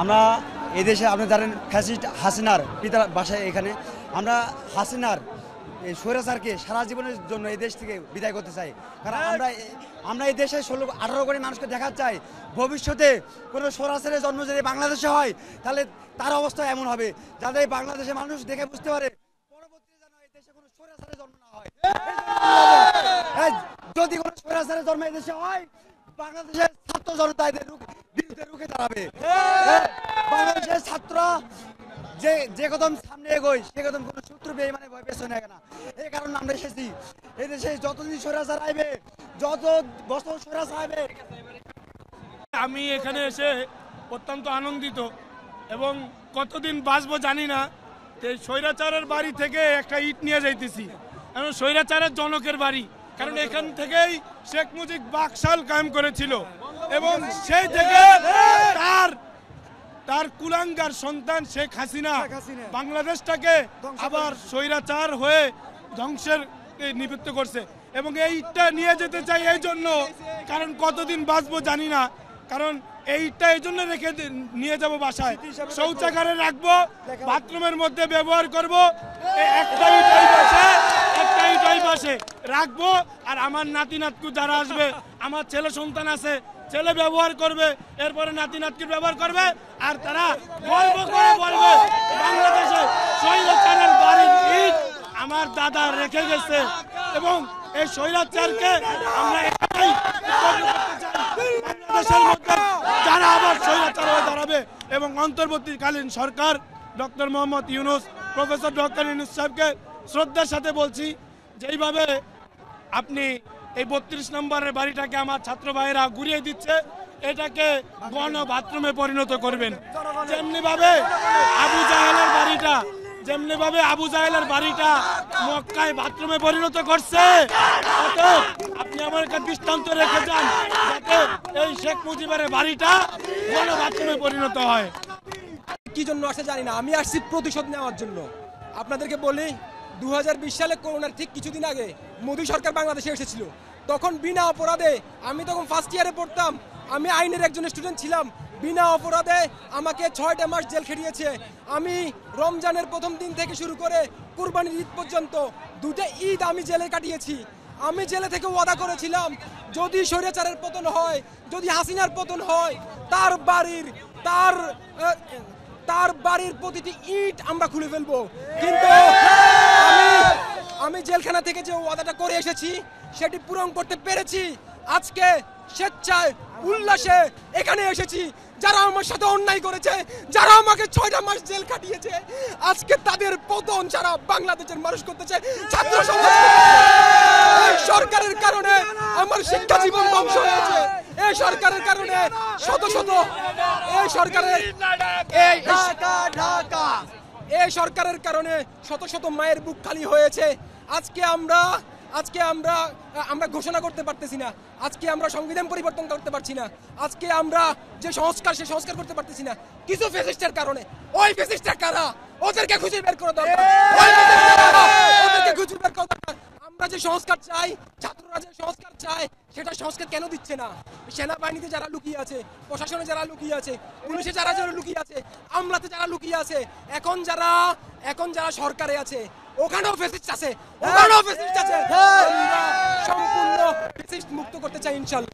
আমরা এদেশে আপনি জানেন ফ্যাসিস্ট হাসিনার পিতার বাসায় এখানে আমরা হাসিনার এই স্বৈরাচারকে সারা জীবনের জন্য এই দেশ থেকে বিদায় করতে চাই। কারণ আমরা এই দেশে 18 কোটি মানুষকে দেখাতে চাই ভবিষ্যতে কোনো স্বৈরাচারের জন্ম যদি বাংলাদেশে হয় তাহলে তার অবস্থা এমন হবে যাতে বাংলাদেশের মানুষ দেখে বুঝতে পারে পরবর্তীতে যেন এই দেশে কোনো স্বৈরাচারের জন্ম না হয়। যদি কোনো স্বৈরাচারের জন্ম এই দেশে হয় বাংলাদেশের ছাত্র জনতা এদের বিরুদ্ধে রুখে দাঁড়াবে। বাংলাদেশের ছাত্ররা যে কদম সামনে এগোয় সে কদম কোনো শত্রু বেঈমানে ভয় পেছনে না। এই কারণে আমরা এসেছি এই দেশে যতদিন স্বৈরাচার আইবে যত বছর স্বৈরাচার আইবে। আমি এখানে এসে অত্যন্ত আনন্দিত এবং কতদিন বাঁচবো জানি না। স্বৈরাচারের বাড়ি থেকে একটা ইট নিয়ে যাইতেছি, কারণ স্বৈরাচারের জনকের বাড়ি, কারণ এখান থেকেই শেখ মুজিব বাকশাল কায়েম করেছিল এবং সেই থেকে তার কুলাঙ্গার সন্তান শেখ হাসিনা বাংলাদেশটাকে আবার স্বৈরাচার হয়ে ধ্বংসের নিবৃত্ত করছে। এবং এই ইটটা নিয়ে যেতে চাই এই জন্য, কারণ কতদিন বাঁচবো জানি না, কারণ এইটা এই জন্য রেখে নিয়ে যাব বাসায়, শৌচাগারে রাখবো, বাথরুমের মধ্যে ব্যবহার করব, একটা ইটাই পাশে রাখবো। আর আমার নাতি নাতকু যারা আসবে, আমার ছেলে সন্তান আছে, ছেলে ব্যবহার করবে, এরপরে নাতি নাতকুর ব্যবহার করবে, আর তারা গর্ব করে বলবে বাংলাদেশে স্বৈরাচারের বাড়ির ইট আমার দাদা রেখে গেছে। এবং এই স্বৈরাচারকে আমরা এখানেই বাংলাদেশের মধ্যে যারা আবার স্বৈরাচার হয়ে দাঁড়াবে এবং অন্তর্বর্তীকালীন সরকার doctor Mohammad Yunus, professor doctor Yunus সাহেবকে শ্রদ্ধার সাথে বলছি, যেইভাবে আপনি এই 32 নম্বরের বাড়িটাকে আমার ছাত্র ভাইয়েরা ঘুরিয়ে দিচ্ছে, এটাকে গণ বাথরুমে পরিণত করবেন। যেমনিভাবে আবু জাহেলের বাড়িটা মক্কায় বাথরুমে পরিণত করছে, আপনি আমার একটা দৃষ্টান্ত রেখে যান যাতে এই শেখ মুজিবের বাড়িটা গণ বাথরুমে পরিণত হয়। কি জন্য আসে জানি না, আমি আসছি প্রতিশোধ নেওয়ার জন্য। আপনাদেরকে বলি 2020 সালে করোনার ঠিক কিছুদিন আগে মোদী সরকার বাংলাদেশে এসেছিল, তখন বিনা অপরাধে, আমি তখন ফার্স্ট ইয়ারে পড়তাম, আমি আইনের একজন স্টুডেন্ট ছিলাম, বিনা অপরাধে আমাকে 6টা মাস জেল খেটিয়েছে। আমি রমজানের প্রথম দিন থেকে শুরু করে কুরবানির ঈদ পর্যন্ত 2টা ঈদ আমি জেলে কাটিয়েছি। আমি জেলে থেকে ওয়াদা করেছিলাম যদি স্বৈরাচারের পতন হয়, যদি হাসিনার পতন হয়, তার বাড়ির প্রতিটি ইট আমরা খুলে ফেলবো। কিন্তু আমি জেলখানা থেকে যে ওয়াদাটা করে এসেছি সেটি পূরণ করতে পেরেছি। আজকে স্বেচ্ছায় উল্লাসে এখানে এসেছি, যারা আমার সাথে অন্যায় করেছে, যারা আমাকে 6টা মাস জেল কাটিয়েছে, আজকে তাদের পতন যারা বাংলাদেশের মানুষ করতেছে, ছাত্র সমাজ। এই সরকারের কারণে আমার শিক্ষা জীবন ধ্বংস হয়েছে, এই সরকারের কারণে শত শত মায়ের বুক খালি হয়েছে। আজকে আমরা ঘোষণা করতে পারতেছি না, আজকে আমরা সংবিধান পরিবর্তন করতে পারছি না, আজকে আমরা যে সংস্কার করতে পারতেছি না, কিছু ফ্যাসিস্টের কারণে। ওই ফ্যাসিস্টরা কারা? ওদেরকে খুঁজে বের করে দরকার। আমরা যে সংস্কার চাই, ছাত্ররা যে সংস্কার চায়, সেটা সংস্কার কেন দিচ্ছে না? সেনাবাহিনীতে যারা লুকিয়ে আছে, প্রশাসনে যারা লুকিয়ে আছে, পুলিশে যারা লুকিয়ে আছে, আমলাতে যারা লুকিয়ে আছে, এখন যারা সরকারে আছে, ওখানেও ফেসিস্ট আছে, ওখানেও ফেসিস্ট আছে। আমরা সম্পূর্ণ ফেসিস্ট মুক্ত করতে চাই ইনশাআল্লাহ।